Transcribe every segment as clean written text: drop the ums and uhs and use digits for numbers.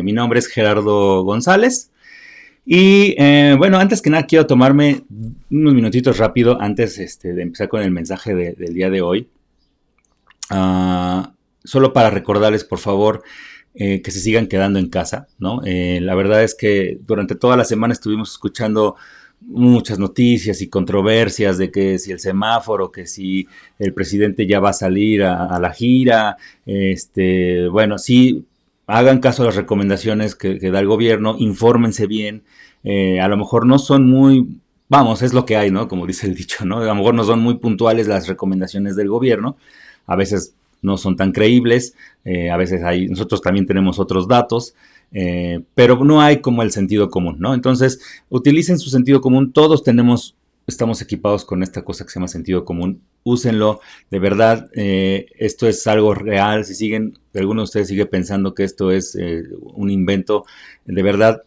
Mi nombre es Gerardo González y bueno, antes que nada quiero tomarme unos minutitos rápido antes de empezar con el mensaje del día de hoy. Solo para recordarles, por favor, que se sigan quedando en casa, ¿no? La verdad es que durante toda la semana estuvimos escuchando muchas noticias y controversias de que si el semáforo, que si el presidente ya va a salir a la gira, bueno, sí, hagan caso a las recomendaciones que da el gobierno, infórmense bien, a lo mejor no son muy, vamos, es lo que hay, ¿no? Como dice el dicho, ¿no? A lo mejor no son muy puntuales las recomendaciones del gobierno, a veces no son tan creíbles, a veces nosotros también tenemos otros datos, pero no hay como el sentido común, ¿no? Entonces, utilicen su sentido común, estamos equipados con esta cosa que se llama sentido común, úsenlo, de verdad, esto es algo real, si alguno de ustedes sigue pensando que esto es un invento, de verdad,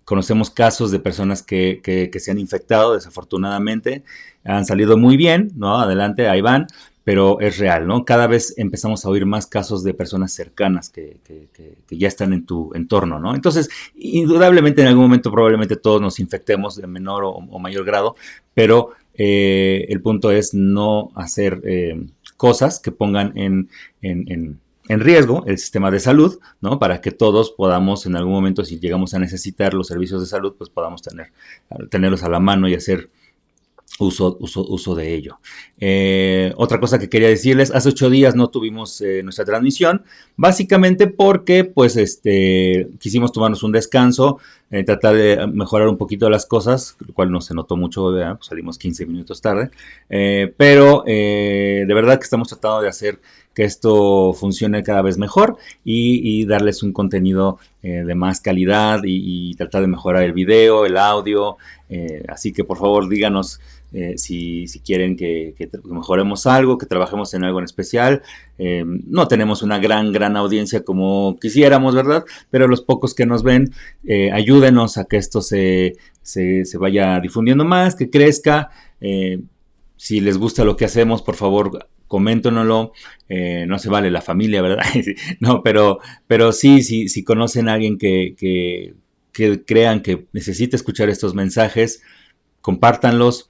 conocemos casos de personas que se han infectado, desafortunadamente, han salido muy bien, ¿no? Adelante, ahí van, pero es real, ¿no? Cada vez empezamos a oír más casos de personas cercanas que ya están en tu entorno, ¿no? Entonces, indudablemente en algún momento probablemente todos nos infectemos de menor o mayor grado, pero el punto es no hacer cosas que pongan en riesgo el sistema de salud, ¿no? Para que todos podamos en algún momento, si llegamos a necesitar los servicios de salud, pues podamos tenerlos a la mano y hacer uso de ello. Otra cosa que quería decirles, hace 8 días no tuvimos nuestra transmisión, básicamente porque pues quisimos tomarnos un descanso, tratar de mejorar un poquito las cosas, lo cual no se notó mucho, pues salimos 15 minutos tarde, pero de verdad que estamos tratando de hacer que esto funcione cada vez mejor y darles un contenido de más calidad y tratar de mejorar el video, el audio, así que por favor díganos si quieren que mejoremos algo, que trabajemos en algo en especial. No tenemos una gran audiencia como quisiéramos, ¿verdad? Pero los pocos que nos ven, ayúdenos a que esto se vaya difundiendo más, que crezca. Si les gusta lo que hacemos, por favor, coméntenoslo. No se vale la familia, ¿verdad? No, pero sí, si conocen a alguien que crean que necesita escuchar estos mensajes, compártanlos,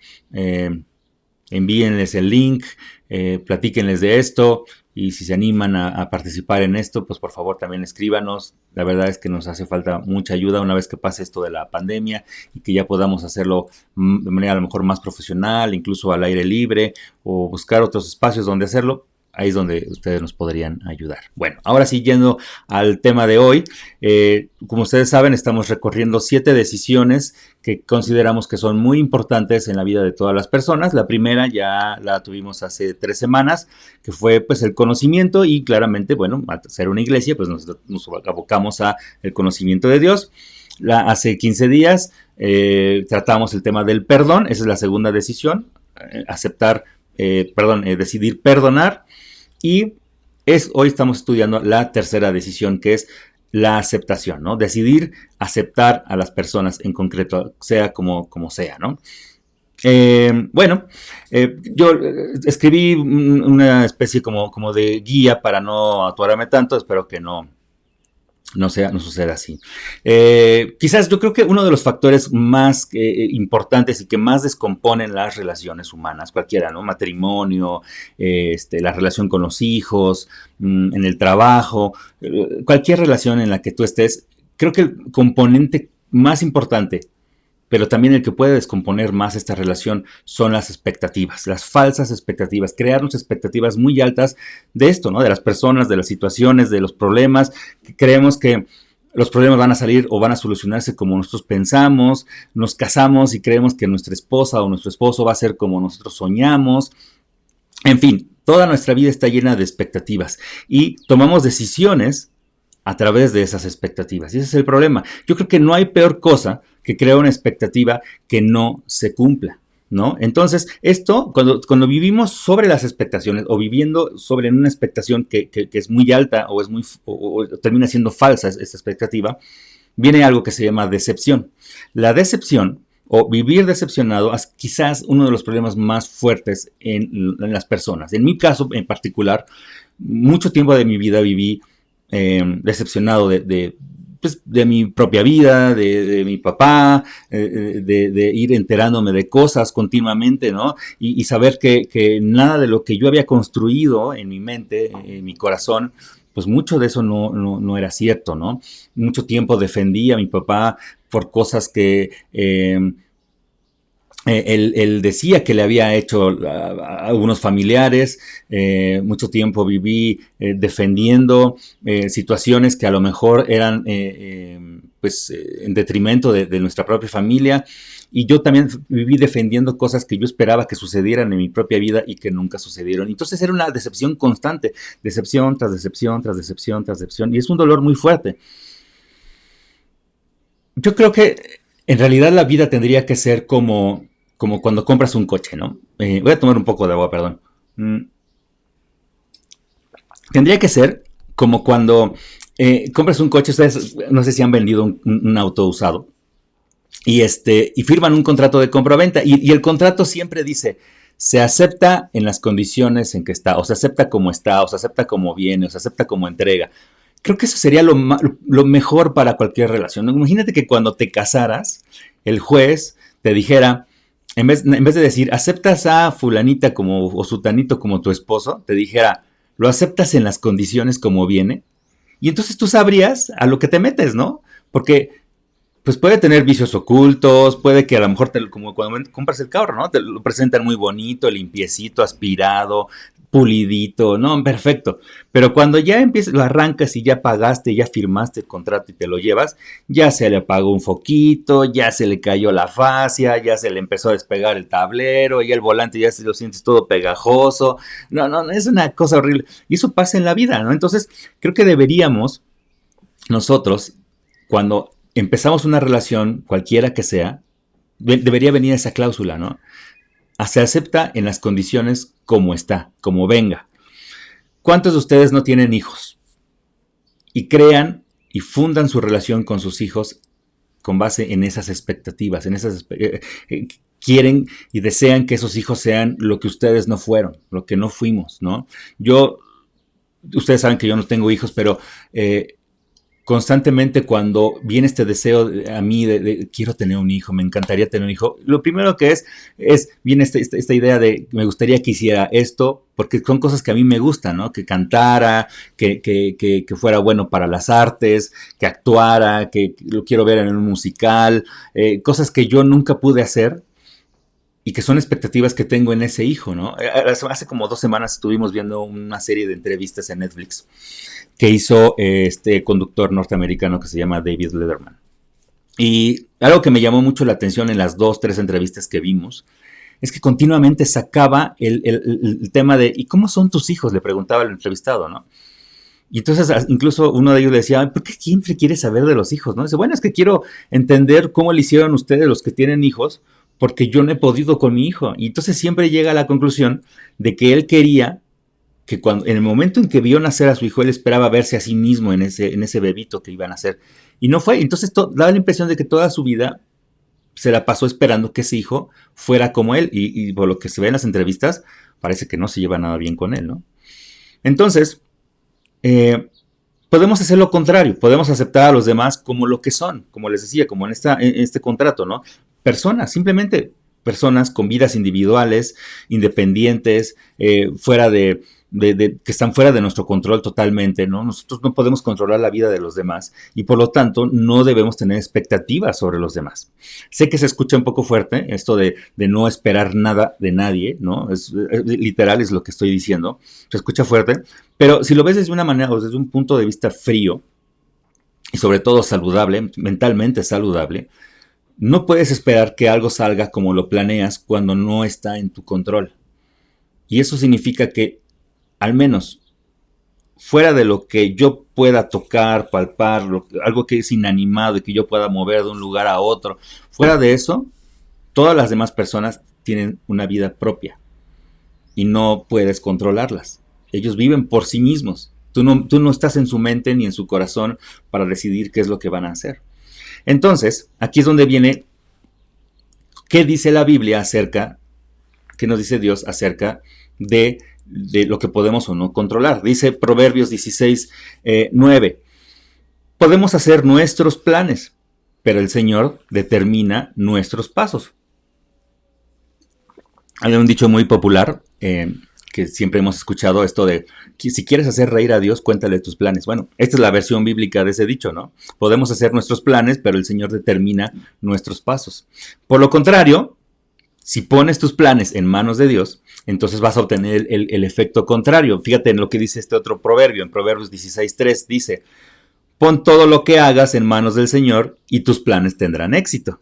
envíenles el link, platíquenles de esto y si se animan a participar en esto, pues por favor también escríbanos. La verdad es que nos hace falta mucha ayuda una vez que pase esto de la pandemia y que ya podamos hacerlo de manera a lo mejor más profesional, incluso al aire libre o buscar otros espacios donde hacerlo. Ahí es donde ustedes nos podrían ayudar. Bueno, ahora sí, yendo al tema de hoy, como ustedes saben, estamos recorriendo 7 decisiones que consideramos que son muy importantes en la vida de todas las personas. La primera ya la tuvimos hace 3 semanas, que fue pues el conocimiento y claramente, bueno, al ser una iglesia, pues nos abocamos a el conocimiento de Dios. Hace 15 días tratamos el tema del perdón, esa es la segunda decisión, decidir perdonar. Y hoy estamos estudiando la tercera decisión, que es la aceptación, ¿no? Decidir aceptar a las personas en concreto, sea como sea, ¿no? Yo escribí una especie como de guía para no atorarme tanto, espero que no suceda así. Quizás yo creo que uno de los factores más importantes y que más descomponen las relaciones humanas, cualquiera, ¿no? Matrimonio, la relación con los hijos, en el trabajo, cualquier relación en la que tú estés, creo que el componente más importante, pero también el que puede descomponer más esta relación son las expectativas, las falsas expectativas, crearnos expectativas muy altas de esto, ¿no? De las personas, de las situaciones, de los problemas, que creemos que los problemas van a salir o van a solucionarse como nosotros pensamos, nos casamos y creemos que nuestra esposa o nuestro esposo va a ser como nosotros soñamos, en fin, toda nuestra vida está llena de expectativas y tomamos decisiones a través de esas expectativas. Y ese es el problema. Yo creo que no hay peor cosa que crear una expectativa que no se cumpla, ¿no? Entonces, esto, cuando vivimos sobre las expectaciones o viviendo sobre una expectación que es muy alta o termina siendo falsa esta expectativa, viene algo que se llama decepción. La decepción o vivir decepcionado es quizás uno de los problemas más fuertes en las personas. En mi caso en particular, mucho tiempo de mi vida viví decepcionado de pues, de mi propia vida, de mi papá, de ir enterándome de cosas continuamente, ¿no? Y saber que nada de lo que yo había construido en mi mente, en mi corazón, pues mucho de eso no era cierto, ¿no? Mucho tiempo defendí a mi papá por cosas que él decía que le había hecho a algunos familiares. Mucho tiempo viví defendiendo situaciones que a lo mejor eran pues en detrimento de nuestra propia familia. Y yo también viví defendiendo cosas que yo esperaba que sucedieran en mi propia vida y que nunca sucedieron. Entonces era una decepción constante, decepción tras decepción, tras decepción, tras decepción. Y es un dolor muy fuerte. Yo creo que en realidad la vida tendría que ser como cuando compras un coche, ¿no? Voy a tomar un poco de agua, perdón. Mm, Tendría que ser como cuando compras un coche. Ustedes no sé si han vendido un auto usado y firman un contrato de compra-venta y el contrato siempre dice: se acepta en las condiciones en que está, o se acepta como está, o se acepta como viene, o se acepta como entrega. Creo que eso sería lo mejor para cualquier relación, ¿no? Imagínate que cuando te casaras, el juez te dijera, en vez de decir, aceptas a fulanita como, o sutanito como tu esposo, te dijera, lo aceptas en las condiciones como viene. Y entonces tú sabrías a lo que te metes, ¿no? Porque pues puede tener vicios ocultos, puede que a lo mejor, como cuando compras el carro, ¿no? Te lo presentan muy bonito, limpiecito, aspirado, pulidito, ¿no? Perfecto. Pero cuando ya empiezas, lo arrancas y ya pagaste, ya firmaste el contrato y te lo llevas, ya se le apagó un foquito, ya se le cayó la fascia, ya se le empezó a despegar el tablero, y el volante ya se lo sientes todo pegajoso. No, no, es una cosa horrible. Y eso pasa en la vida, ¿no? Entonces, creo que deberíamos nosotros, cuando empezamos una relación, cualquiera que sea, debería venir esa cláusula, ¿no? Se acepta en las condiciones como está, como venga. ¿Cuántos de ustedes no tienen hijos? Y crean y fundan su relación con sus hijos con base en esas expectativas, quieren y desean que esos hijos sean lo que ustedes no fueron, lo que no fuimos, ¿no? Ustedes saben que yo no tengo hijos, pero constantemente cuando viene este deseo a mí de quiero tener un hijo, me encantaría tener un hijo, lo primero que viene esta idea de me gustaría que hiciera esto, porque son cosas que a mí me gustan, ¿no? Que cantara, que fuera bueno para las artes, que actuara, que lo quiero ver en un musical, cosas que yo nunca pude hacer y que son expectativas que tengo en ese hijo, ¿no? Hace como 2 semanas estuvimos viendo una serie de entrevistas en Netflix que hizo este conductor norteamericano que se llama David Letterman. Y algo que me llamó mucho la atención en las 2, 3 entrevistas que vimos es que continuamente sacaba el tema de ¿y cómo son tus hijos? Le preguntaba al entrevistado, ¿no? Y entonces incluso uno de ellos le decía, ¿por qué siempre quieres saber de los hijos? ¿No? Dice, bueno, es que quiero entender cómo le hicieron ustedes los que tienen hijos, porque yo no he podido con mi hijo. Y entonces siempre llega a la conclusión de que él quería que en el momento en que vio nacer a su hijo, él esperaba verse a sí mismo en ese bebito que iba a nacer. Y no fue. Entonces daba la impresión de que toda su vida se la pasó esperando que ese hijo fuera como él. Y por lo que se ve en las entrevistas, parece que no se lleva nada bien con él, ¿no? Entonces, podemos hacer lo contrario. Podemos aceptar a los demás como lo que son, como les decía, como en este contrato, ¿no? Personas, simplemente personas con vidas individuales, independientes, que están fuera de nuestro control totalmente, ¿no? Nosotros no podemos controlar la vida de los demás y por lo tanto no debemos tener expectativas sobre los demás. Sé que se escucha un poco fuerte esto de no esperar nada de nadie, ¿no? Literal es lo que estoy diciendo, se escucha fuerte, pero si lo ves desde una manera o desde un punto de vista frío y sobre todo saludable, mentalmente saludable, no puedes esperar que algo salga como lo planeas cuando no está en tu control. Y eso significa que al menos fuera de lo que yo pueda tocar, palpar, algo que es inanimado y que yo pueda mover de un lugar a otro, fuera de eso, todas las demás personas tienen una vida propia y no puedes controlarlas. Ellos viven por sí mismos. Tú no estás en su mente ni en su corazón para decidir qué es lo que van a hacer. Entonces, aquí es donde viene qué dice la Biblia qué nos dice Dios acerca de lo que podemos o no controlar. Dice Proverbios 16, 9. Podemos hacer nuestros planes, pero el Señor determina nuestros pasos. Hay un dicho muy popular que siempre hemos escuchado, esto de que si quieres hacer reír a Dios, cuéntale tus planes. Bueno, esta es la versión bíblica de ese dicho, ¿no? Podemos hacer nuestros planes, pero el Señor determina nuestros pasos. Por lo contrario, si pones tus planes en manos de Dios, entonces vas a obtener el efecto contrario. Fíjate en lo que dice este otro proverbio, en Proverbios 16:3 dice: pon todo lo que hagas en manos del Señor y tus planes tendrán éxito.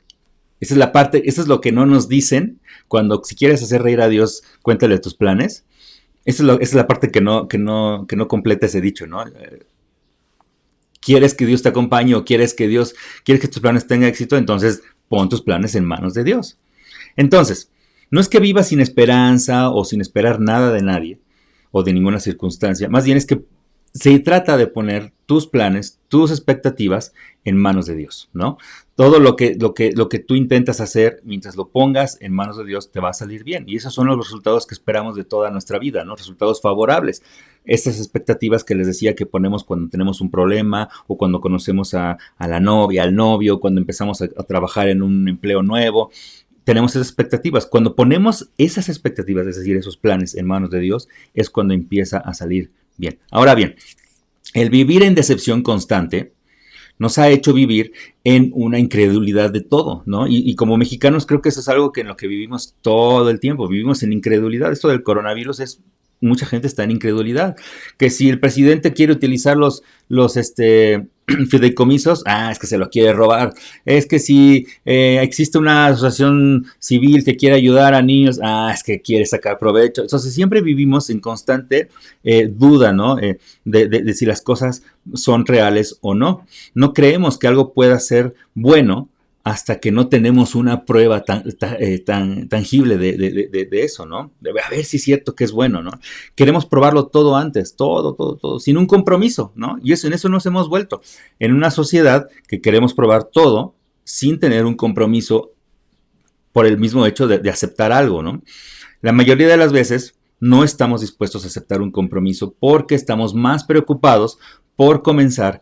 Esa es la parte, eso es lo que no nos dicen cuando, si quieres hacer reír a Dios, cuéntale tus planes. Esa es la parte que no completa ese dicho, ¿no? ¿Quieres que Dios te acompañe o quieres que tus planes tengan éxito? Entonces pon tus planes en manos de Dios. Entonces, no es que vivas sin esperanza o sin esperar nada de nadie o de ninguna circunstancia, más bien es que se trata de poner tus planes, tus expectativas en manos de Dios, ¿no? Todo lo que tú intentas hacer, mientras lo pongas en manos de Dios, te va a salir bien. Y esos son los resultados que esperamos de toda nuestra vida, ¿no? Resultados favorables. Estas expectativas que les decía que ponemos cuando tenemos un problema o cuando conocemos a la novia, al novio, cuando empezamos a trabajar en un empleo nuevo. Tenemos esas expectativas. Cuando ponemos esas expectativas, es decir, esos planes en manos de Dios, es cuando empieza a salir bien. Ahora bien, el vivir en decepción constante nos ha hecho vivir en una incredulidad de todo, ¿no? Y como mexicanos creo que eso es algo que en lo que vivimos todo el tiempo, vivimos en incredulidad. Esto del coronavirus mucha gente está en incredulidad, que si el presidente quiere utilizar los fideicomisos, es que se lo quiere robar, es que si existe una asociación civil que quiere ayudar a niños, es que quiere sacar provecho. Entonces siempre vivimos en constante duda, ¿no? De si las cosas son reales o no. No creemos que algo pueda ser bueno hasta que no tenemos una prueba tan tangible de eso, ¿no? A ver si es cierto que es bueno, ¿no? Queremos probarlo todo antes, todo, sin un compromiso, ¿no? Y en eso nos hemos vuelto. En una sociedad que queremos probar todo sin tener un compromiso por el mismo hecho de aceptar algo, ¿no? La mayoría de las veces no estamos dispuestos a aceptar un compromiso porque estamos más preocupados por comenzar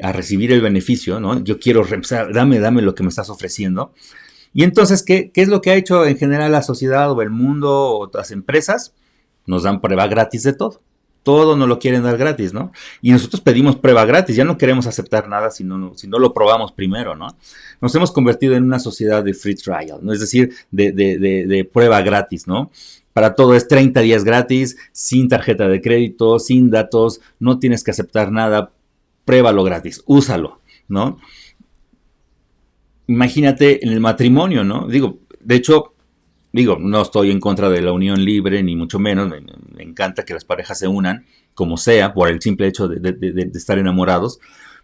a recibir el beneficio, ¿no? Yo quiero empezar, dame lo que me estás ofreciendo. Y entonces, ¿qué es lo que ha hecho en general la sociedad o el mundo o las empresas? Nos dan prueba gratis de todo. Todo nos lo quieren dar gratis, ¿no? Y nosotros pedimos prueba gratis, ya no queremos aceptar nada si no lo probamos primero, ¿no? Nos hemos convertido en una sociedad de free trial, ¿no? Es decir, de prueba gratis, ¿no? Para todo es 30 días gratis, sin tarjeta de crédito, sin datos, no tienes que aceptar nada. Pruébalo gratis, úsalo, ¿no? Imagínate en el matrimonio, ¿no? De hecho, no estoy en contra de la unión libre, ni mucho menos. Me encanta que las parejas se unan, como sea, por el simple hecho de estar enamorados.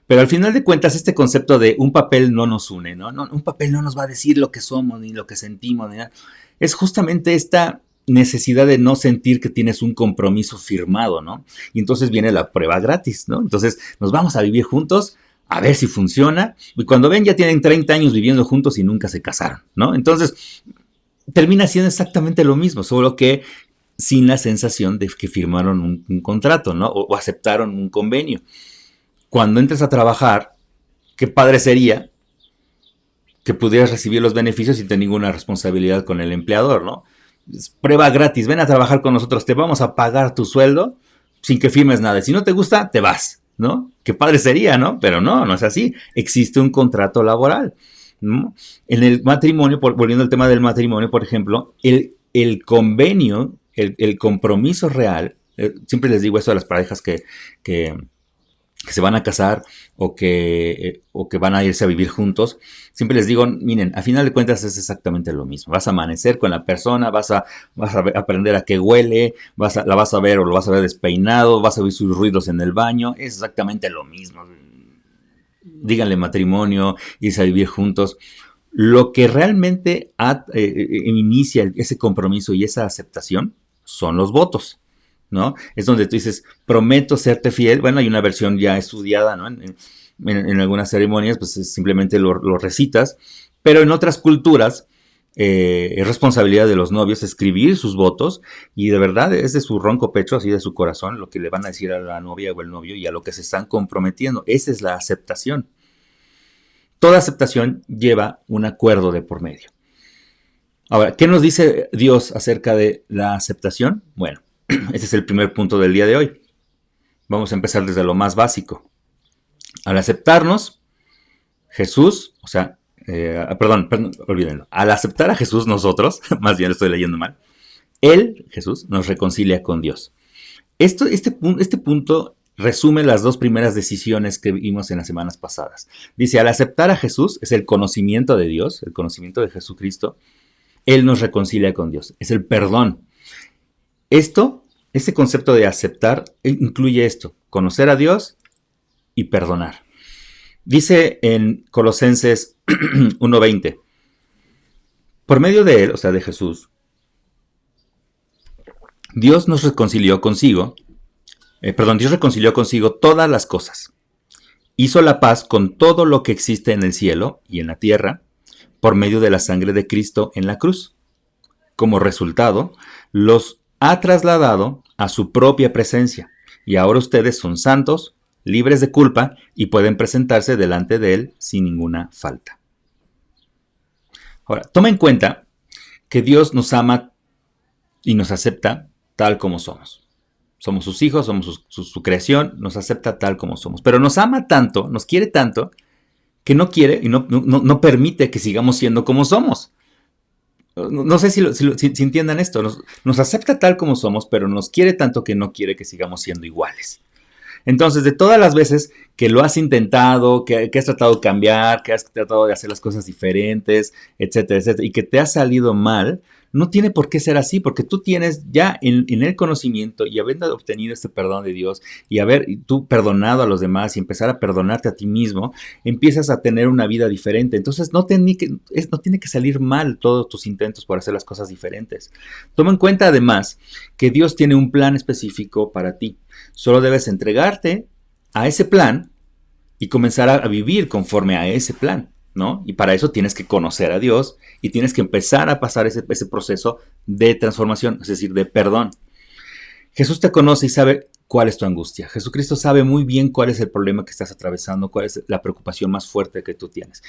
Pero al final de cuentas, este concepto de un papel no nos une, ¿no? Un papel no nos va a decir lo que somos, ni lo que sentimos, ni nada. Es justamente esta necesidad de no sentir que tienes un compromiso firmado, ¿no? Y entonces viene la prueba gratis, ¿no? Entonces nos vamos a vivir juntos, a ver si funciona, y cuando ven ya tienen 30 años viviendo juntos y nunca se casaron, ¿no? Entonces termina siendo exactamente lo mismo, solo que sin la sensación de que firmaron un contrato, ¿no? O aceptaron un convenio. Cuando entres a trabajar, qué padre sería que pudieras recibir los beneficios sin tener ninguna responsabilidad con el empleador, ¿no? Prueba gratis, ven a trabajar con nosotros, te vamos a pagar tu sueldo sin que firmes nada. Si no te gusta, te vas, ¿no? Qué padre sería, ¿no? Pero no es así. Existe un contrato laboral, ¿no? En el matrimonio, volviendo al tema del matrimonio, por ejemplo, el convenio, el compromiso real, siempre les digo eso a las parejas que se van a casar o que van a irse a vivir juntos, siempre les digo, miren, a final de cuentas es exactamente lo mismo. Vas a amanecer con la persona, vas a aprender a qué huele, la vas a ver o lo vas a ver despeinado, vas a oír sus ruidos en el baño, es exactamente lo mismo. Díganle matrimonio, irse a vivir juntos. Lo que realmente inicia ese compromiso y esa aceptación son los votos, ¿no? Es donde tú dices, prometo serte fiel. Bueno, hay una versión ya estudiada, ¿no? En algunas ceremonias, pues simplemente lo recitas, pero en otras culturas es responsabilidad de los novios escribir sus votos y de verdad es de su ronco pecho, así de su corazón, lo que le van a decir a la novia o el novio y a lo que se están comprometiendo. Esa es la aceptación. Toda aceptación lleva un acuerdo de por medio. Ahora, ¿qué nos dice Dios acerca de la aceptación? Bueno, ese es el primer punto del día de hoy. Vamos a empezar desde lo más básico. Al aceptarnos, Jesús, o sea, perdón, olvídenlo. Al aceptar a Jesús nosotros, más bien lo estoy leyendo mal, Él, Jesús, nos reconcilia con Dios. Este punto resume las dos primeras decisiones que vimos en las semanas pasadas. Dice, al aceptar a Jesús, es el conocimiento de Dios, el conocimiento de Jesucristo, Él nos reconcilia con Dios, es el perdón. Este concepto de aceptar incluye esto, conocer a Dios y perdonar. Dice en Colosenses 1:20, por medio de Él, o sea, de Jesús, Dios reconcilió consigo todas las cosas. Hizo la paz con todo lo que existe en el cielo y en la tierra por medio de la sangre de Cristo en la cruz. Como resultado, los ha trasladado a su propia presencia y ahora ustedes son santos, libres de culpa y pueden presentarse delante de Él sin ninguna falta. Ahora, toma en cuenta que Dios nos ama y nos acepta tal como somos. Somos sus hijos, somos su creación, nos acepta tal como somos. Pero nos ama tanto, nos quiere tanto, que no quiere y no permite que sigamos siendo como somos. No sé si entiendan esto. Nos acepta tal como somos, pero nos quiere tanto que no quiere que sigamos siendo iguales. Entonces, de todas las veces que lo has intentado, que has tratado de cambiar, que has tratado de hacer las cosas diferentes, etcétera, etcétera, y que te ha salido mal, no tiene por qué ser así, porque tú tienes ya en el conocimiento y habiendo obtenido este perdón de Dios y haber tú perdonado a los demás y empezar a perdonarte a ti mismo, empiezas a tener una vida diferente. Entonces, no tiene que salir mal todos tus intentos por hacer las cosas diferentes. Toma en cuenta, además, que Dios tiene un plan específico para ti. Solo debes entregarte a ese plan y comenzar a vivir conforme a ese plan, ¿no? Y para eso tienes que conocer a Dios y tienes que empezar a pasar ese proceso de transformación, es decir, de perdón. Jesús te conoce y sabe cuál es tu angustia. Jesucristo sabe muy bien cuál es el problema que estás atravesando, cuál es la preocupación más fuerte que tú tienes.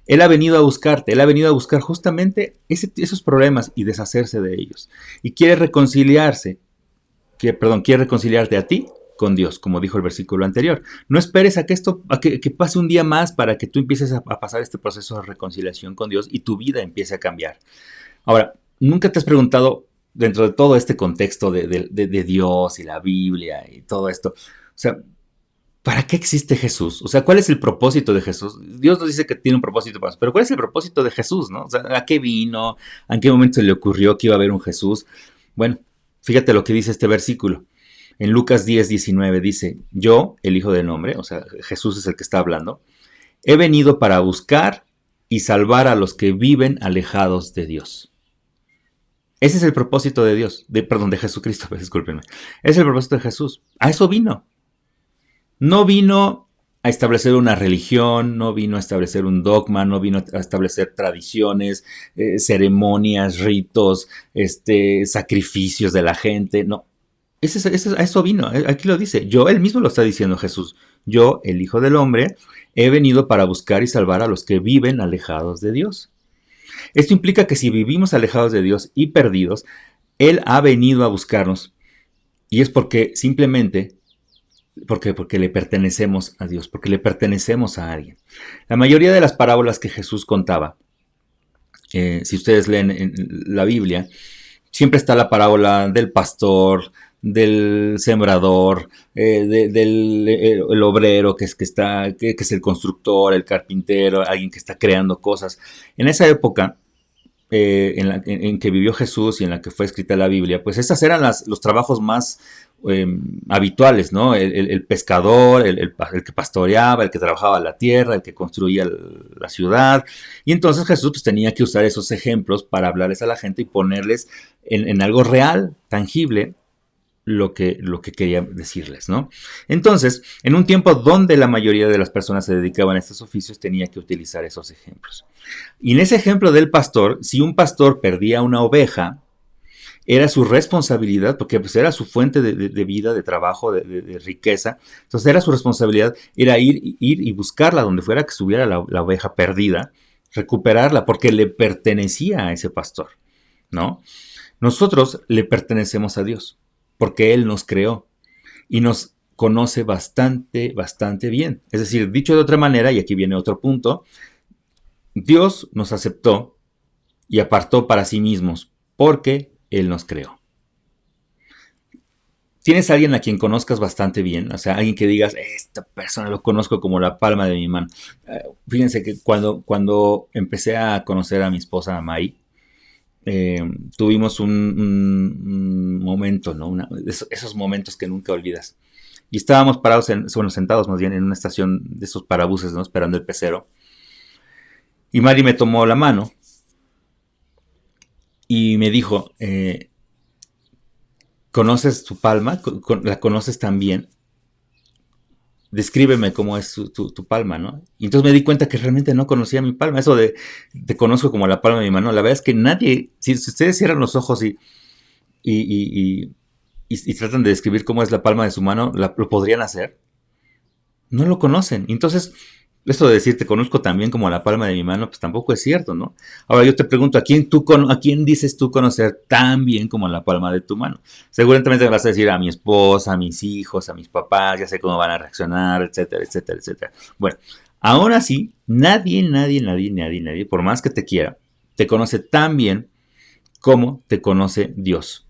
Él ha venido a buscarte, Él ha venido a buscar justamente esos problemas y deshacerse de ellos. Y quiere reconciliarte a ti con Dios, como dijo el versículo anterior. No esperes a que pase un día más para que tú empieces a pasar este proceso de reconciliación con Dios y tu vida empiece a cambiar. Ahora, ¿nunca te has preguntado, dentro de todo este contexto de Dios y la Biblia y todo esto, o sea, ¿para qué existe Jesús? O sea, ¿cuál es el propósito de Jesús? Dios nos dice que tiene un propósito para nosotros, pero ¿cuál es el propósito de Jesús, no? O sea, ¿a qué vino? ¿En qué momento le ocurrió que iba a haber un Jesús? Bueno, fíjate lo que dice este versículo. En Lucas 10:19 dice, yo, el Hijo del Hombre, o sea, Jesús es el que está hablando, he venido para buscar y salvar a los que viven alejados de Dios. Ese es el propósito de Dios, de Jesucristo, discúlpenme. Ese es el propósito de Jesús. A eso vino. No vino a establecer una religión, no vino a establecer un dogma, no vino a establecer tradiciones, ceremonias, ritos, sacrificios de la gente, no. A eso vino, aquí lo dice, él mismo lo está diciendo Jesús, yo, el Hijo del Hombre, he venido para buscar y salvar a los que viven alejados de Dios. Esto implica que si vivimos alejados de Dios y perdidos, Él ha venido a buscarnos y es porque le pertenecemos a Dios, porque le pertenecemos a alguien. La mayoría de las parábolas que Jesús contaba, si ustedes leen en la Biblia, siempre está la parábola del pastor, del sembrador, del obrero que es el constructor, el carpintero, alguien que está creando cosas. En esa época en que vivió Jesús y en la que fue escrita la Biblia, pues estos eran los trabajos más habituales, ¿no? El pescador, el que pastoreaba, el que trabajaba la tierra, el que construía la ciudad. Y entonces Jesús pues, tenía que usar esos ejemplos para hablarles a la gente y ponerles en algo real, tangible, lo que quería decirles, ¿no? Entonces, en un tiempo donde la mayoría de las personas se dedicaban a estos oficios, tenía que utilizar esos ejemplos. Y en ese ejemplo del pastor, si un pastor perdía una oveja, era su responsabilidad, porque pues era su fuente de vida, de trabajo, de riqueza. Entonces era su responsabilidad, era ir y buscarla donde fuera que estuviera la oveja perdida, recuperarla, porque le pertenecía a ese pastor, ¿no? Nosotros le pertenecemos a Dios, porque Él nos creó y nos conoce bastante, bastante bien. Es decir, dicho de otra manera, y aquí viene otro punto, Dios nos aceptó y apartó para sí mismos, porque Él nos creó. ¿Tienes a alguien a quien conozcas bastante bien? O sea, alguien que digas, esta persona lo conozco como la palma de mi mano. Fíjense que cuando empecé a conocer a mi esposa Mari, tuvimos un momento, ¿no? Esos momentos que nunca olvidas. Y estábamos parados, sentados más bien en una estación de esos parabuses, ¿no? Esperando el pecero. Y Mari me tomó la mano y me dijo, ¿conoces tu palma? ¿La conoces también? Descríbeme cómo es tu palma, ¿no? Y entonces me di cuenta que realmente no conocía mi palma. Eso de te conozco como la palma de mi mano. La verdad es que nadie, si ustedes cierran los ojos y tratan de describir cómo es la palma de su mano, ¿lo podrían hacer? No lo conocen. Entonces, esto de decir te conozco también como la palma de mi mano, pues tampoco es cierto, ¿no? Ahora yo te pregunto, ¿a quién dices tú conocer tan bien como la palma de tu mano? Seguramente me vas a decir a mi esposa, a mis hijos, a mis papás, ya sé cómo van a reaccionar, etcétera, etcétera, etcétera. Bueno, aún así, nadie, por más que te quiera, te conoce tan bien como te conoce Dios,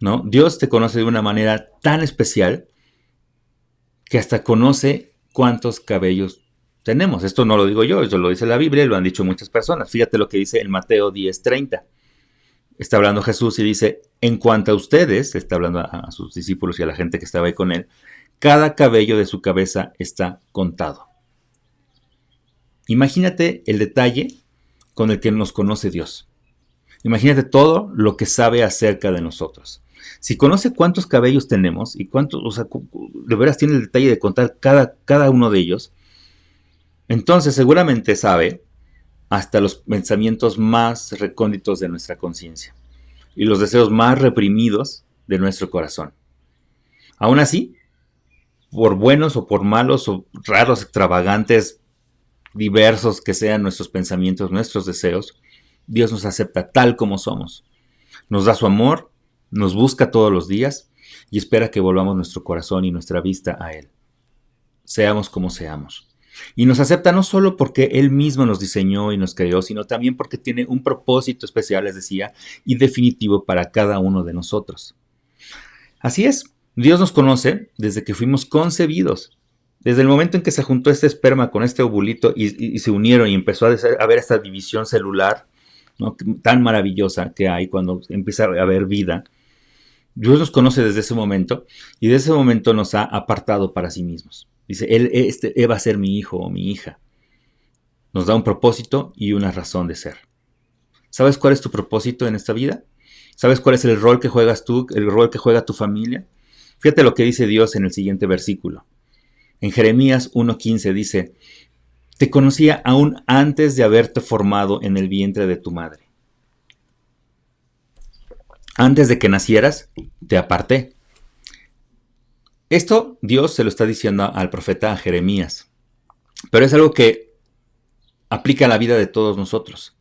¿no? Dios te conoce de una manera tan especial que hasta conoce cuántos cabellos tenemos. Esto no lo digo yo, eso lo dice la Biblia y lo han dicho muchas personas. Fíjate lo que dice en Mateo 10:30. Está hablando Jesús y dice, en cuanto a ustedes, está hablando a sus discípulos y a la gente que estaba ahí con él, cada cabello de su cabeza está contado. Imagínate el detalle con el que nos conoce Dios. Imagínate todo lo que sabe acerca de nosotros. Si conoce cuántos cabellos tenemos y cuántos, o sea, de veras tiene el detalle de contar cada uno de ellos, entonces seguramente sabe hasta los pensamientos más recónditos de nuestra conciencia y los deseos más reprimidos de nuestro corazón. Aún así, por buenos o por malos o raros, extravagantes, diversos que sean nuestros pensamientos, nuestros deseos, Dios nos acepta tal como somos. Nos da su amor, nos busca todos los días y espera que volvamos nuestro corazón y nuestra vista a Él. Seamos como seamos. Y nos acepta no solo porque Él mismo nos diseñó y nos creó, sino también porque tiene un propósito especial, les decía, y definitivo para cada uno de nosotros. Así es, Dios nos conoce desde que fuimos concebidos. Desde el momento en que se juntó este esperma con este ovulito y se unieron y empezó a haber esta división celular, ¿no?, tan maravillosa que hay cuando empieza a haber vida, Dios nos conoce desde ese momento y desde ese momento nos ha apartado para sí mismos. Dice, él va a ser mi hijo o mi hija. Nos da un propósito y una razón de ser. ¿Sabes cuál es tu propósito en esta vida? ¿Sabes cuál es el rol que juegas tú, el rol que juega tu familia? Fíjate lo que dice Dios en el siguiente versículo. En Jeremías 1:15 dice, te conocía aún antes de haberte formado en el vientre de tu madre. Antes de que nacieras, te aparté. Esto Dios se lo está diciendo al profeta Jeremías, pero es algo que aplica a la vida de todos nosotros.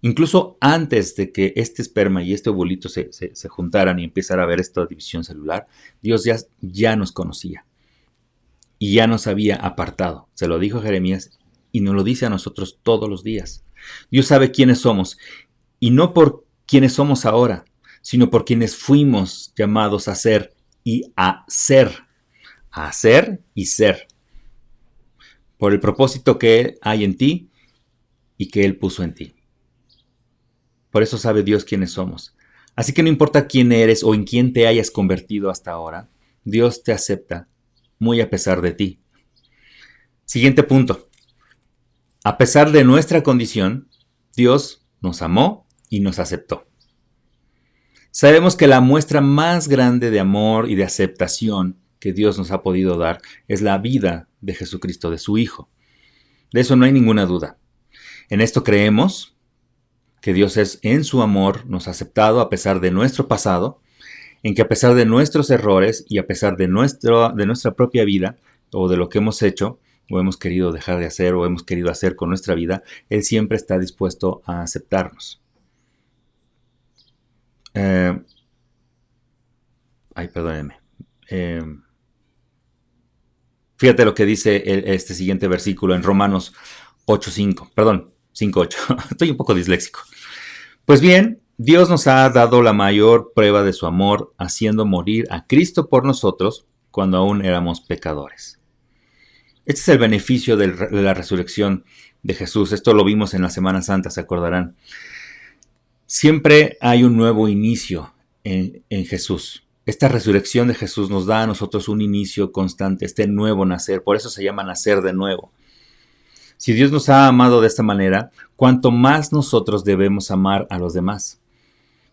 Incluso antes de que este esperma y este ovulito se juntaran y empezara a ver esta división celular, Dios ya nos conocía y ya nos había apartado. Se lo dijo a Jeremías y nos lo dice a nosotros todos los días. Dios sabe quiénes somos y no por quienes somos ahora, sino por quienes fuimos llamados a ser y a ser. A ser y ser. Por el propósito que hay en ti y que Él puso en ti. Por eso sabe Dios quiénes somos. Así que no importa quién eres o en quién te hayas convertido hasta ahora, Dios te acepta muy a pesar de ti. Siguiente punto. A pesar de nuestra condición, Dios nos amó y nos aceptó. Sabemos que la muestra más grande de amor y de aceptación que Dios nos ha podido dar es la vida de Jesucristo, de su Hijo. De eso no hay ninguna duda. En esto creemos que Dios es en su amor nos ha aceptado a pesar de nuestro pasado, en que a pesar de nuestros errores y a pesar de nuestra propia vida o de lo que hemos hecho o hemos querido dejar de hacer o hemos querido hacer con nuestra vida, Él siempre está dispuesto a aceptarnos. Perdónenme. Fíjate lo que dice este siguiente versículo en Romanos 8:5. Perdón, 5:8. Estoy un poco disléxico. Pues bien, Dios nos ha dado la mayor prueba de su amor, haciendo morir a Cristo por nosotros cuando aún éramos pecadores. Este es el beneficio de la resurrección de Jesús. Esto lo vimos en la Semana Santa, se acordarán. Siempre hay un nuevo inicio en Jesús. Esta resurrección de Jesús nos da a nosotros un inicio constante, este nuevo nacer. Por eso se llama nacer de nuevo. Si Dios nos ha amado de esta manera, cuánto más nosotros debemos amar a los demás.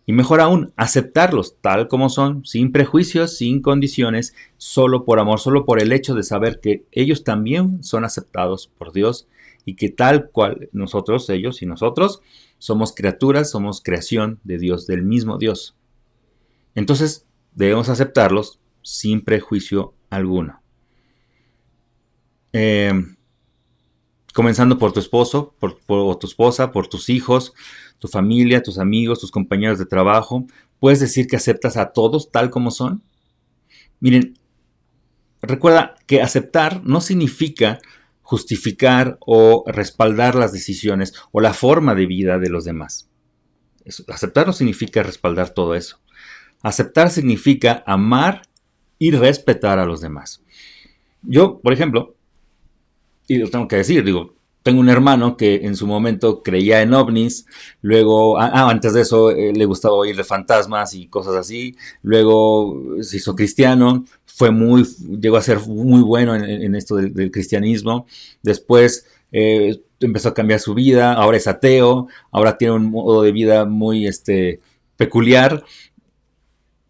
Y mejor aún, aceptarlos tal como son, sin prejuicios, sin condiciones, solo por amor, solo por el hecho de saber que ellos también son aceptados por Dios y que tal cual nosotros, ellos y nosotros, somos criaturas, somos creación de Dios, del mismo Dios. Entonces, debemos aceptarlos sin prejuicio alguno. Comenzando por tu esposo, por tu esposa, por tus hijos, tu familia, tus amigos, tus compañeros de trabajo. ¿Puedes decir que aceptas a todos tal como son? Miren, recuerda que aceptar no significa justificar o respaldar las decisiones o la forma de vida de los demás. Aceptar no significa respaldar todo eso. Aceptar significa amar y respetar a los demás. Yo, por ejemplo, y lo tengo que decir, tengo un hermano que en su momento creía en ovnis, luego, antes de eso le gustaba oír de fantasmas y cosas así, luego se hizo cristiano, llegó a ser muy bueno en esto del cristianismo, después empezó a cambiar su vida, ahora es ateo, ahora tiene un modo de vida muy peculiar.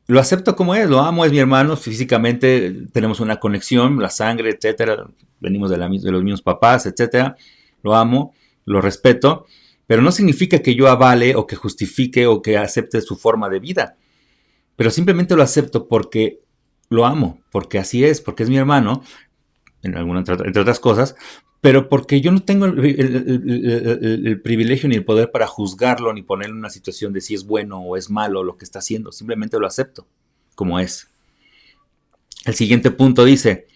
Lo acepto como es, lo amo, es mi hermano, físicamente tenemos una conexión, la sangre, etcétera, venimos de los mismos papás, etcétera, lo amo, lo respeto, pero no significa que yo avale o que justifique o que acepte su forma de vida, pero simplemente lo acepto porque lo amo, porque así es, porque es mi hermano, entre otras cosas, pero porque yo no tengo el privilegio ni el poder para juzgarlo ni ponerlo en una situación de si es bueno o es malo lo que está haciendo. Simplemente lo acepto como es. El siguiente punto dice,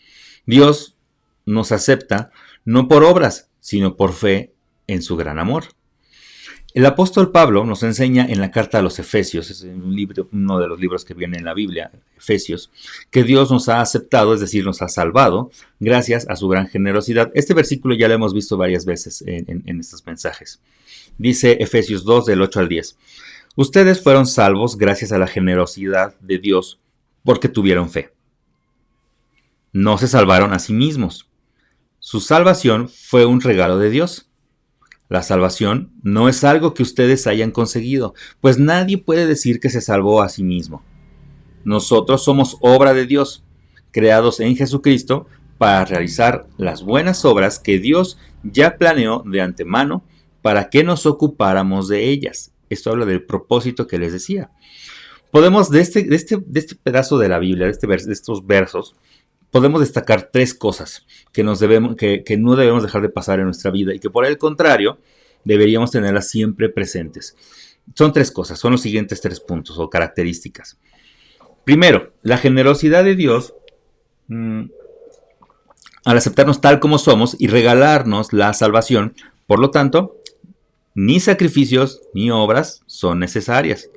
Dios nos acepta no por obras, sino por fe en su gran amor. El apóstol Pablo nos enseña en la carta a los Efesios, es uno de los libros que viene en la Biblia, Efesios, que Dios nos ha aceptado, es decir, nos ha salvado, gracias a su gran generosidad. Este versículo ya lo hemos visto varias veces en estos mensajes. Dice Efesios 2, del 8 al 10. Ustedes fueron salvos gracias a la generosidad de Dios porque tuvieron fe. No se salvaron a sí mismos. Su salvación fue un regalo de Dios. La salvación no es algo que ustedes hayan conseguido, pues nadie puede decir que se salvó a sí mismo. Nosotros somos obra de Dios, creados en Jesucristo para realizar las buenas obras que Dios ya planeó de antemano para que nos ocupáramos de ellas. Esto habla del propósito que les decía. Podemos, de este pedazo de la Biblia, de estos versos, podemos destacar tres cosas que no debemos dejar de pasar en nuestra vida y que por el contrario deberíamos tenerlas siempre presentes. Son tres cosas, son los siguientes tres puntos o características. Primero, la generosidad de Dios al aceptarnos tal como somos y regalarnos la salvación. Por lo tanto, ni sacrificios ni obras son necesarias.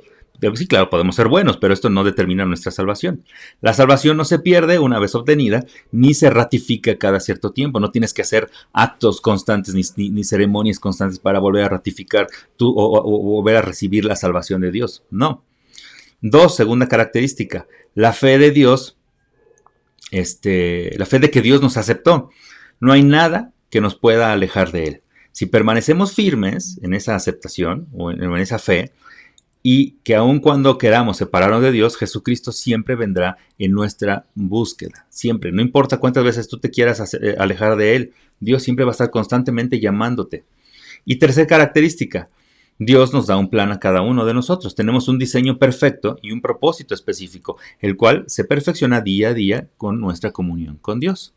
Sí, claro, podemos ser buenos, pero esto no determina nuestra salvación. La salvación no se pierde una vez obtenida, ni se ratifica cada cierto tiempo. No tienes que hacer actos constantes ni ceremonias constantes para volver a ratificar o volver a recibir la salvación de Dios. No. Dos, segunda característica, la fe de Dios, la fe de que Dios nos aceptó. No hay nada que nos pueda alejar de Él. Si permanecemos firmes en esa aceptación o en esa fe, y que aun cuando queramos separarnos de Dios, Jesucristo siempre vendrá en nuestra búsqueda, siempre, no importa cuántas veces tú te quieras alejar de Él, Dios siempre va a estar constantemente llamándote. Y tercera característica, Dios nos da un plan a cada uno de nosotros. Tenemos un diseño perfecto y un propósito específico, el cual se perfecciona día a día con nuestra comunión con Dios.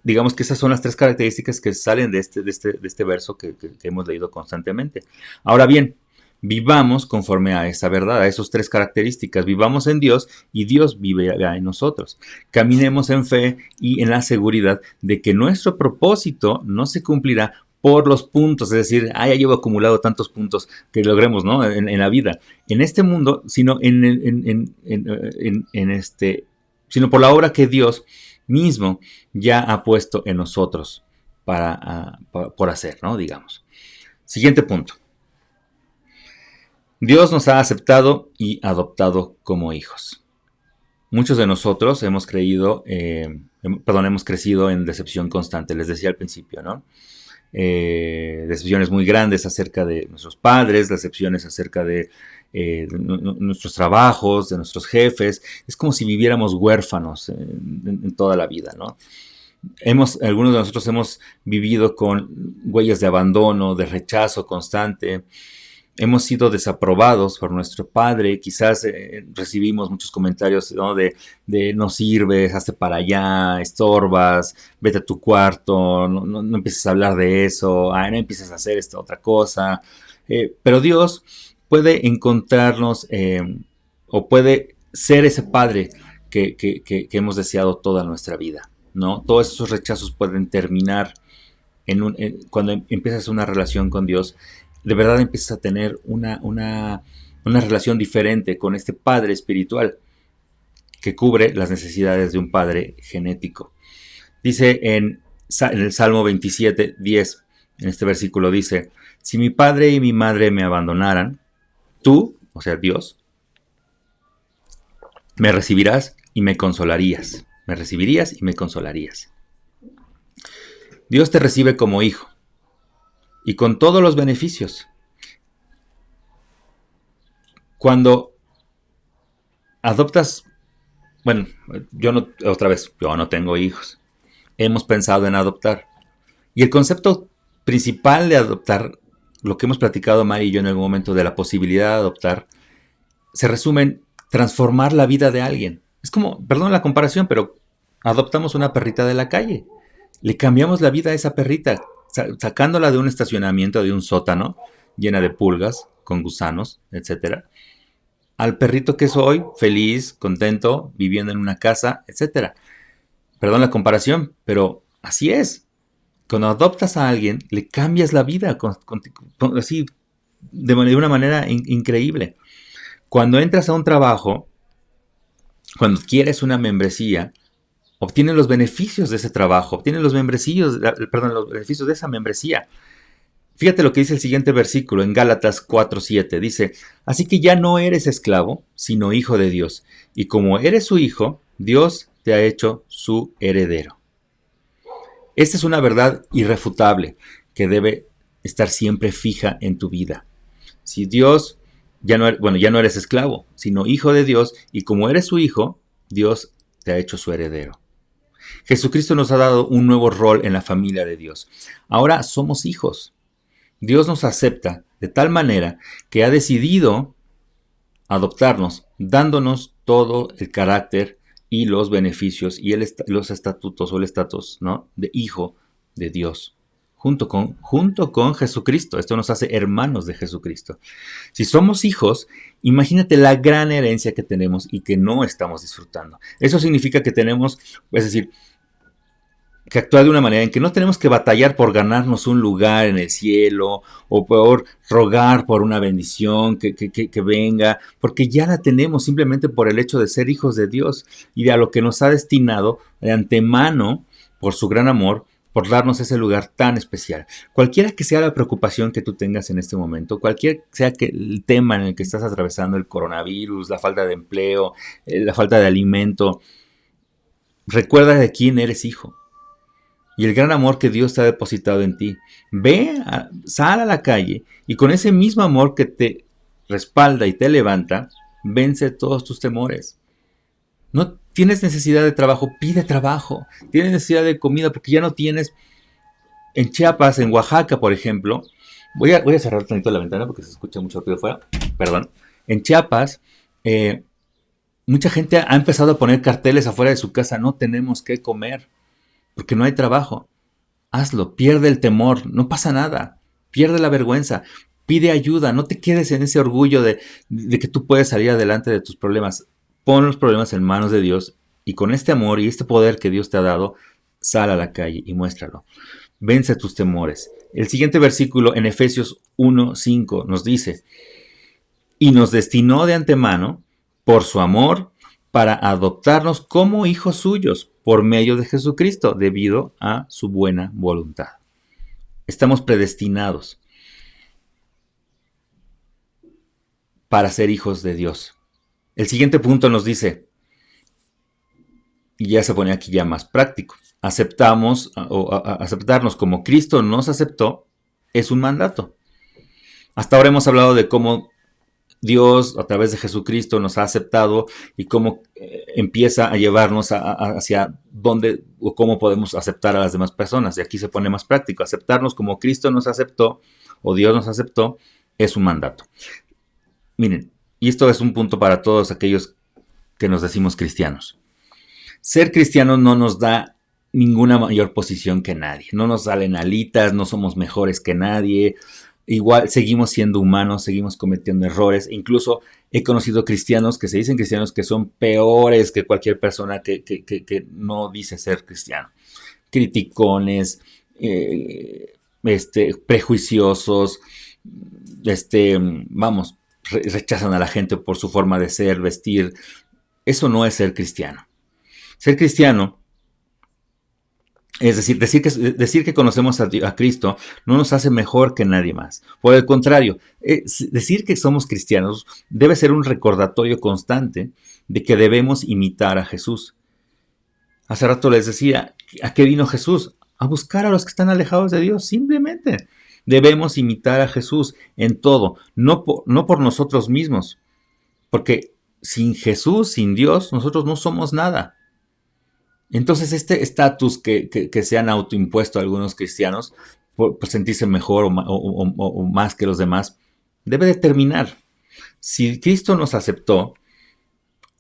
Digamos que esas son las tres características que salen de este verso que hemos leído constantemente. Ahora bien, vivamos conforme a esa verdad, a esas tres características. Vivamos en Dios y Dios vive en nosotros. Caminemos en fe y en la seguridad de que nuestro propósito no se cumplirá por los puntos, es decir, ya llevo acumulado tantos puntos que logremos, ¿no? En la vida, en este mundo, sino sino por la obra que Dios mismo ya ha puesto en nosotros por hacer, ¿no? Digamos. Siguiente punto. Dios nos ha aceptado y adoptado como hijos. Muchos de nosotros hemos crecido en decepción constante, les decía al principio, ¿no? Decepciones muy grandes acerca de nuestros padres, decepciones acerca de nuestros trabajos, de nuestros jefes. Es como si viviéramos huérfanos en toda la vida, ¿no? Algunos de nosotros hemos vivido con huellas de abandono, de rechazo constante. Hemos sido desaprobados por nuestro padre, quizás recibimos muchos comentarios, ¿no? de no sirves, hazte para allá, estorbas, vete a tu cuarto, no empieces a hablar de eso, no empieces a hacer esta otra cosa. Pero Dios puede encontrarnos o puede ser ese padre que hemos deseado toda nuestra vida, ¿no? Todos esos rechazos pueden terminar cuando empiezas una relación con Dios. De verdad empiezas a tener una relación diferente con este padre espiritual que cubre las necesidades de un padre genético. Dice en el Salmo 27, 10, en este versículo dice, si mi padre y mi madre me abandonaran, tú, o sea Dios, me recibirás y me consolarías. Me recibirías y me consolarías. Dios te recibe como hijo. Y con todos los beneficios. Cuando adoptas, bueno, yo no tengo hijos. Hemos pensado en adoptar. Y el concepto principal de adoptar, lo que hemos platicado Mari y yo en algún momento de la posibilidad de adoptar, se resume en transformar la vida de alguien. Es como, perdón la comparación, pero adoptamos una perrita de la calle. Le cambiamos la vida a esa perrita, sacándola de un estacionamiento, de un sótano, llena de pulgas, con gusanos, etc. Al perrito que es hoy, feliz, contento, viviendo en una casa, etc. Perdón la comparación, pero así es. Cuando adoptas a alguien, le cambias la vida, así, de una manera increíble. Cuando entras a un trabajo, cuando quieres una membresía, obtienes los beneficios de ese trabajo, obtienes los beneficios de esa membresía. Fíjate lo que dice el siguiente versículo en Gálatas 4:7. Dice, así que ya no eres esclavo, sino hijo de Dios. Y como eres su hijo, Dios te ha hecho su heredero. Esta es una verdad irrefutable que debe estar siempre fija en tu vida. Si Dios, ya no eres esclavo, sino hijo de Dios, y como eres su hijo, Dios te ha hecho su heredero. Jesucristo nos ha dado un nuevo rol en la familia de Dios. Ahora somos hijos. Dios nos acepta de tal manera que ha decidido adoptarnos, dándonos todo el carácter y los beneficios y los estatutos o el estatus, ¿no?, de hijo de Dios, junto con Jesucristo. Esto nos hace hermanos de Jesucristo. Si somos hijos, imagínate la gran herencia que tenemos y que no estamos disfrutando. Eso significa que tenemos, es decir, que actuar de una manera en que no tenemos que batallar por ganarnos un lugar en el cielo o por rogar por una bendición que venga, porque ya la tenemos simplemente por el hecho de ser hijos de Dios y de a lo que nos ha destinado de antemano por su gran amor, por darnos ese lugar tan especial. Cualquiera que sea la preocupación que tú tengas en este momento, cualquier sea que el tema en el que estás atravesando, el coronavirus, la falta de empleo, la falta de alimento, recuerda de quién eres hijo. Y el gran amor que Dios te ha depositado en ti. Sal a la calle y con ese mismo amor que te respalda y te levanta, vence todos tus temores. No tienes necesidad de trabajo, pide trabajo. Tienes necesidad de comida porque ya no tienes. En Chiapas, en Oaxaca, por ejemplo, voy a cerrar tantito la ventana porque se escucha mucho ruido afuera. Perdón. En Chiapas, mucha gente ha empezado a poner carteles afuera de su casa. No tenemos que comer porque no hay trabajo. Hazlo, pierde el temor, no pasa nada. Pierde la vergüenza, pide ayuda. No te quedes en ese orgullo de que tú puedes salir adelante de tus problemas. Pon los problemas en manos de Dios y con este amor y este poder que Dios te ha dado, sal a la calle y muéstralo. Vence tus temores. El siguiente versículo en Efesios 1:5 nos dice: y nos destinó de antemano, por su amor, para adoptarnos como hijos suyos, por medio de Jesucristo, debido a su buena voluntad. Estamos predestinados para ser hijos de Dios. El siguiente punto nos dice, y ya se pone aquí ya más práctico, aceptarnos como Cristo nos aceptó es un mandato. Hasta ahora hemos hablado de cómo Dios a través de Jesucristo nos ha aceptado y cómo empieza a llevarnos hacia dónde o cómo podemos aceptar a las demás personas. Y aquí se pone más práctico. Aceptarnos como Cristo nos aceptó o Dios nos aceptó es un mandato. Miren, y esto es un punto para todos aquellos que nos decimos cristianos. Ser cristianos no nos da ninguna mayor posición que nadie. No nos salen alitas, no somos mejores que nadie. Igual seguimos siendo humanos, seguimos cometiendo errores. Incluso he conocido cristianos que se dicen cristianos que son peores que cualquier persona que no dice ser cristiano. Criticones, prejuiciosos, rechazan a la gente por su forma de ser, vestir. Eso no es ser cristiano. Ser cristiano es decir que conocemos a Cristo no nos hace mejor que nadie más. Por el contrario, decir que somos cristianos debe ser un recordatorio constante de que debemos imitar a Jesús. Hace rato les decía, ¿a qué vino Jesús? A buscar a los que están alejados de Dios, simplemente. Debemos imitar a Jesús en todo, no por nosotros mismos, porque sin Jesús, sin Dios, nosotros no somos nada. Entonces este estatus que se han autoimpuesto algunos cristianos por sentirse mejor o más que los demás, debe de terminar. Si Cristo nos aceptó,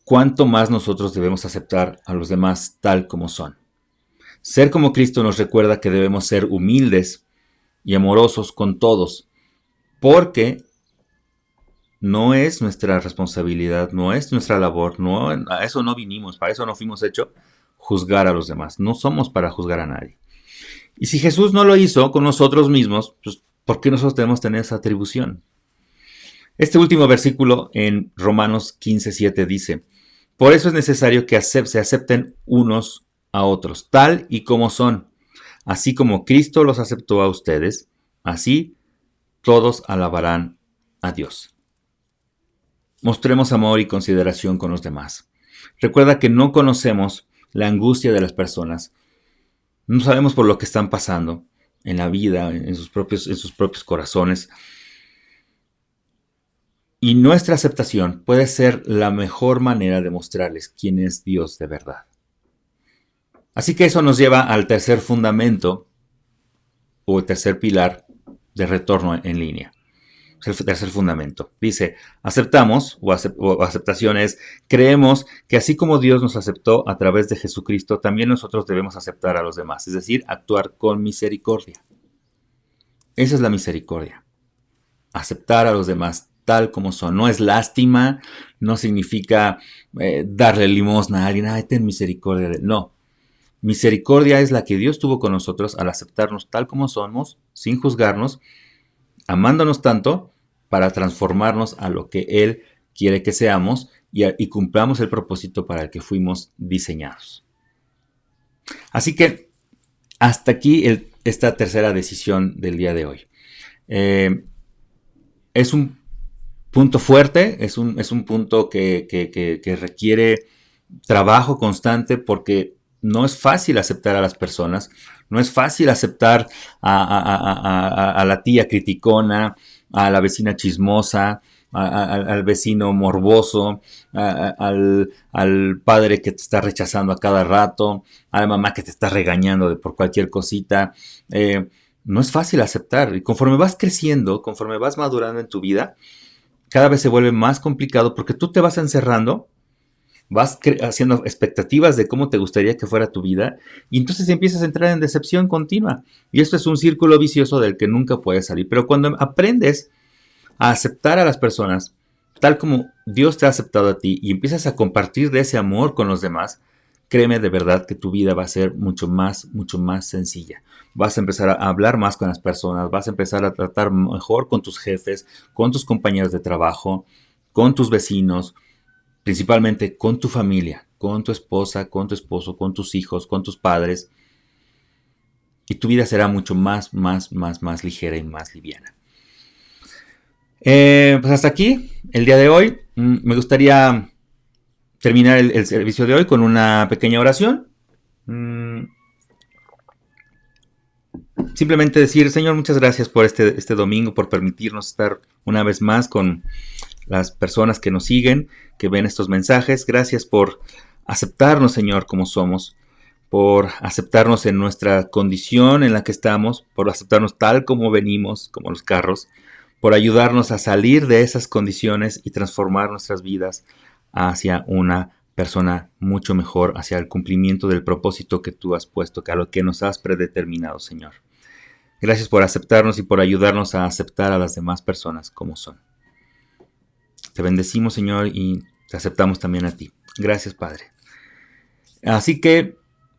¿cuánto más nosotros debemos aceptar a los demás tal como son? Ser como Cristo nos recuerda que debemos ser humildes y amorosos con todos, porque no es nuestra responsabilidad, no es nuestra labor, a eso no vinimos, para eso no fuimos hechos, juzgar a los demás. No somos para juzgar a nadie. Y si Jesús no lo hizo con nosotros mismos, pues ¿por qué nosotros debemos tener esa atribución? Este último versículo en Romanos 15:7 dice: por eso es necesario que se acepten unos a otros, tal y como son. Así como Cristo los aceptó a ustedes, así todos alabarán a Dios. Mostremos amor y consideración con los demás. Recuerda que no conocemos la angustia de las personas. No sabemos por lo que están pasando en la vida, en sus propios corazones. Y nuestra aceptación puede ser la mejor manera de mostrarles quién es Dios de verdad. Así que eso nos lleva al tercer fundamento o el tercer pilar de retorno en línea. El tercer fundamento. Dice, aceptamos o aceptación es, creemos que así como Dios nos aceptó a través de Jesucristo, también nosotros debemos aceptar a los demás. Es decir, actuar con misericordia. Esa es la misericordia. Aceptar a los demás tal como son. No es lástima, no significa darle limosna a alguien, ay, ten misericordia. No. Misericordia es la que Dios tuvo con nosotros al aceptarnos tal como somos, sin juzgarnos, amándonos tanto para transformarnos a lo que Él quiere que seamos y cumplamos el propósito para el que fuimos diseñados. Así que hasta aquí esta tercera decisión del día de hoy. Es un punto fuerte, es un punto que requiere trabajo constante porque no es fácil aceptar a las personas, no es fácil aceptar a la tía criticona, a la vecina chismosa, al vecino morboso, al padre que te está rechazando a cada rato, a la mamá que te está regañando por cualquier cosita. No es fácil aceptar. Y conforme vas creciendo, conforme vas madurando en tu vida, cada vez se vuelve más complicado porque tú te vas encerrando, vas haciendo expectativas de cómo te gustaría que fuera tu vida y entonces empiezas a entrar en decepción continua. Y esto es un círculo vicioso del que nunca puedes salir. Pero cuando aprendes a aceptar a las personas tal como Dios te ha aceptado a ti y empiezas a compartir de ese amor con los demás, créeme de verdad que tu vida va a ser mucho más sencilla. Vas a empezar a hablar más con las personas, vas a empezar a tratar mejor con tus jefes, con tus compañeros de trabajo, con tus vecinos, principalmente con tu familia, con tu esposa, con tu esposo, con tus hijos, con tus padres. Y tu vida será mucho más ligera y más liviana. Pues hasta aquí el día de hoy. Me gustaría terminar el servicio de hoy con una pequeña oración. Simplemente decir, Señor, muchas gracias por este domingo, por permitirnos estar una vez más con las personas que nos siguen, que ven estos mensajes. Gracias por aceptarnos, Señor, como somos, por aceptarnos en nuestra condición en la que estamos, por aceptarnos tal como venimos, como los carros, por ayudarnos a salir de esas condiciones y transformar nuestras vidas hacia una persona mucho mejor, hacia el cumplimiento del propósito que tú has puesto, que a lo que nos has predeterminado, Señor. Gracias por aceptarnos y por ayudarnos a aceptar a las demás personas como son. Te bendecimos, Señor, y te aceptamos también a ti. Gracias, Padre. Así que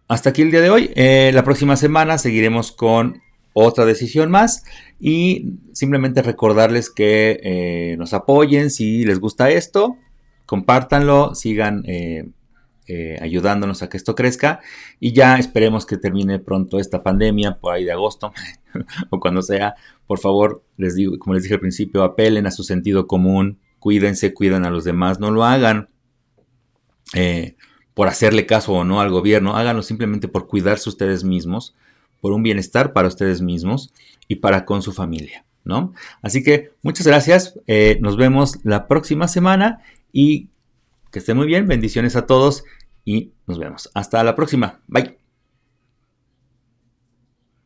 hasta aquí el día de hoy. La próxima semana seguiremos con otra decisión más y simplemente recordarles que nos apoyen si les gusta esto, compártanlo, sigan ayudándonos a que esto crezca y ya esperemos que termine pronto esta pandemia por ahí de agosto o cuando sea. Por favor, les digo, como les dije al principio, apelen a su sentido común, cuídense, cuiden a los demás, no lo hagan por hacerle caso o no al gobierno, háganlo simplemente por cuidarse ustedes mismos, por un bienestar para ustedes mismos y para con su familia, ¿no? Así que muchas gracias, nos vemos la próxima semana y que estén muy bien, bendiciones a todos y nos vemos. Hasta la próxima, bye.